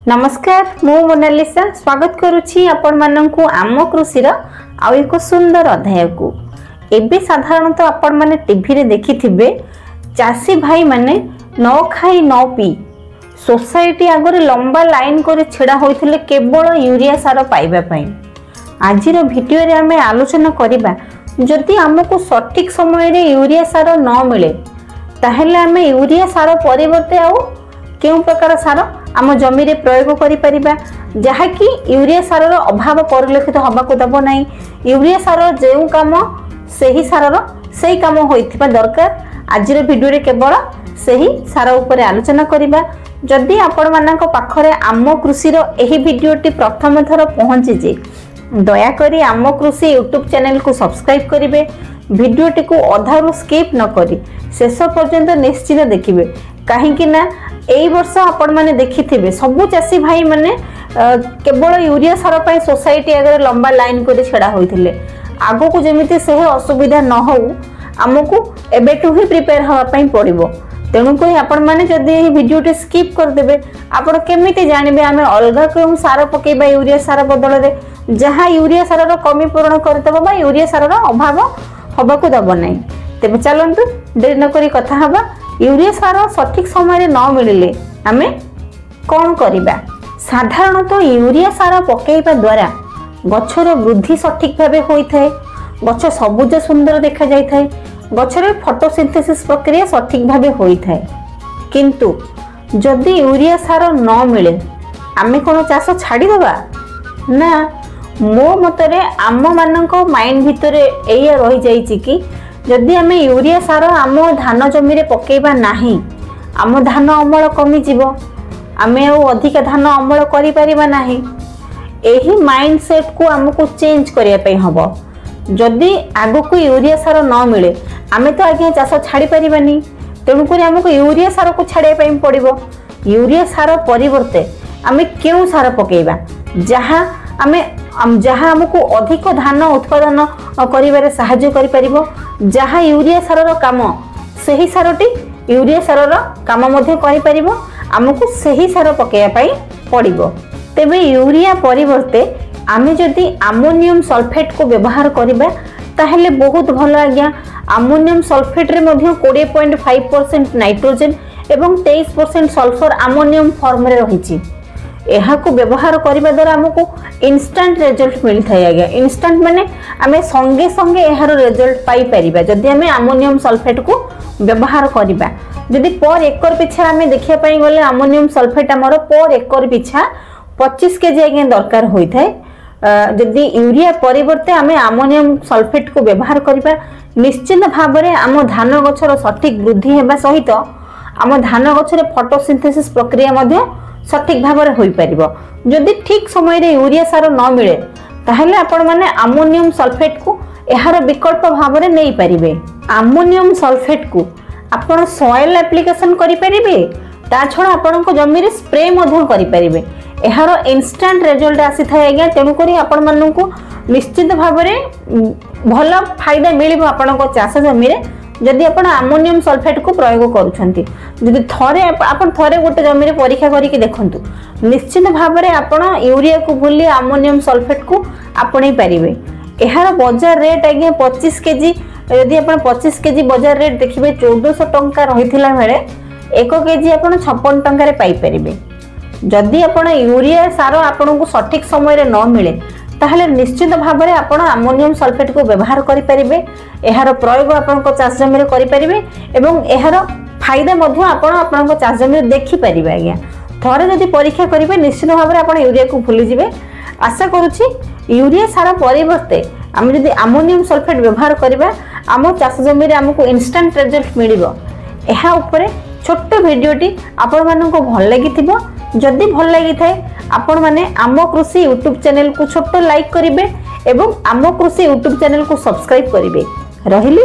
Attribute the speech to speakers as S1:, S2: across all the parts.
S1: नमस्कार मु मोनालिसा स्वागत करुछि आपण माननकु आम कृषि आउ एक सुंदर अध्याय को एबे साधारणतः आपण माने टीवी रे देखिथिबे चासी भाई माने न खाई न पी सोसाइटी आगरे लंबा लाइन करे छेड़ा होइथिले केवल यूरिया सार पाइबा पई। आजिर भिडियो रे हमें आलोचना करिबा जदि हमकु सठिक समय रे यूरिया सार न मिले ताहेले हमें यूरिया सार परिवर्ते आउ केउ प्रकार सार आम जमी रे प्रयोग करि परिबा जहाँकि यूरिया सार अभाव परिलक्षित हबाको दबो नाही। यूरिया सार जेउ काम सेही सार सेही काम होइथिबा दरकार। आजिर भिडियो रे केवल सेही सार ऊपर आलोचना करिबा। जदि आपण मानक पाखरे आम कृषि रो एही भिडियोटी प्रथम थर पहुंची जे दया करी आम कृषि यूट्यूब चैनल को सब्सक्राइब करिवे। भिडियोटी को अधारु स्किप न करी शेष पर्यंत निश्चित देखिबे कहीं ना एई वर्ष आपण माने देखिथिबे सबु चासी भाई माने केवल यूरिया सार पई सोसाइटी आगे लंबा लाइन करे छेड़ा होइथिले। आगो को जेमिति से असुविधा न हो हमकु एबेटु ही प्रिपेयर हवा पई पड़िबो। तेणु कोई आपण माने जदि एही वीडियोटी स्किप कर देबे आपण केमिति जानिबे आमे अलगा केउ सार पकेबा यूरिया सार बदल रे जहां यूरिया सार रो कमी पूर्ण करतबो बा यूरिया सार रो अभाव हबाकू दबो नै। तेबे चलंतु देर न करी कथा हबा यूरिया सार सठिक समय न मिलिले आमे कौन करिबा। साधारणतः यूरिया सार पकेइबा द्वारा गछर वृद्धि सठिक भाबे होई थाए, गछ सबुज सुंदर देखा जाय थाए, गछरे फोटोसिंथेसिस प्रक्रिया सठिक भाबे होई थाए। किंतु जदि यूरिया सार न मिले आमे कोन चाष छाडी देबा ना। मो मतरे आम मानक माइंड भितरे एया रही जाईची कि जदि आमे यूरिया सार आम धान जमी रे पकेइबा नाही आम धान अमल कमी जीवो, आमे अधिक धान अमल करि परिबा नाही। एही माइंड सेट को हमको चेंज करिया पई हबो। जदि आगो को यूरिया सार न मिले आमे तो आगे चाष छाड़ी परिबानी। तेणु करी हमको यूरिया सार को छाड़िया पई पड़िबो। यूरिया सार परिवर्ते आमे केउ सार पकेइबा जहाँ हमको अधिक धान उत्पादन करिबारे सहायता करि परिबो। जहाँ यूरिया सार रो काम सही सारटी यूरिया सार रो काम मध्ये करि परिबो। हमको सही सार पकेया पई पड़िबो। तेबे यूरिया परिवर्ते आमे जदि अमोनियम सल्फेट को व्यवहार करिबा ताहेले बहुत भलो आज्ञा। अमोनियम सल्फेट रे मध्ये 20.5% नाइट्रोजन एवं 23% सल्फर अमोनियम फॉर्म रे रहिछि। एहा को व्यवहार करिबा द्वारा हमको इंस्टेंट रिजल्ट मिल थाए आज्ञा। इंस्टेंट माने आमे संगे संगे एहार रिजल्ट पाई परिबा जदि आमे अमोनियम सल्फेट को व्यवहार करिबा। जदि पर एकर पिछा आमे देखिया पई गले अमोनियम सल्फेट हमर पर एकर पिछा 25 केजी आज्ञा दरकार होई थाए। जदि यूरिया परिवर्ते आमे अमोनियम सल्फेट को व्यवहार करिबा निश्चित भाबरे आम धान गछर सठिक वृद्धि हेबा सहित आम धान गछरे फोटोसिंथेसिस प्रक्रिया मध्ये सठिक भाबरे होई परिबो। जदि ठीक समय रे यूरिया सार न मिले ताहेले आपण माने अमोनियम सल्फेट को एहार विकल्प भाबरे नै परिबे। अमोनियम सल्फेट को आपण सॉइल एप्लीकेशन करि परिबे, ता छडा आपण को जमी रे स्प्रे मध्ये करि परिबे। एहार इंस्टेंट रिजल्ट आसी थाए आज्ञा। तेणु करी आपण मानन को निश्चित भाबरे भलो फायदा मिलिबो आपण को चाष जमी रे जदि आपण अमोनियम सल्फेट को प्रयोग करूछंती। जदि थरे आपण थरे गोटे जमी रे परीक्षा करी के देखंतु निश्चित भाबरे आपण यूरिया को भूली अमोनियम सल्फेट को आपणे परिबे। एहार बाजार रेट आज्ञा 25 केजी यदि आपण 25 केजी बाजार रेट देखिबे 1400 टंका रहिथिला बेले 1 केजी आपण 56 टंका रे पाई परिबे। जदि आपण यूरिया सार आपण को सठिक समय रे न मिले ताहले निश्चित भाबरे आपण अमोनियम सल्फेट को व्यवहार करि परिबे। एहार प्रयोग आपण को चाष जमी रे करि परिबे एवं एहार फायदा मध्ये आपण को चाष जमी रे देखि परिबे आज्ञा। थरे जदि परीक्षा करिवे निश्चित भाबरे आपण यूरिया को भूली जिवे। आशा करूछि यूरिया सार परिवर्ते हम जदि अमोनियम सल्फेट व्यवहार करिबा आम चाष जमी रे हमको इंस्टेंट रिजल्ट मिलिबो। एहा ऊपर छोट वीडियोटी आपण मानको भल लागिथिबो। जदि भल लागि थाए आपण माने आम कृषि यूट्यूब चैनल को छोट लाइक करिवे एवं आम कृषि यूट्यूब चैनल को सब्सक्राइब करिवे। रहिली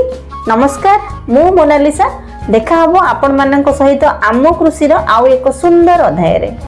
S1: नमस्कार मु मोनालिसा। देखा हबो आपण मानक सहित आम कृषि रो आउ एक सुंदर अध्याय रे।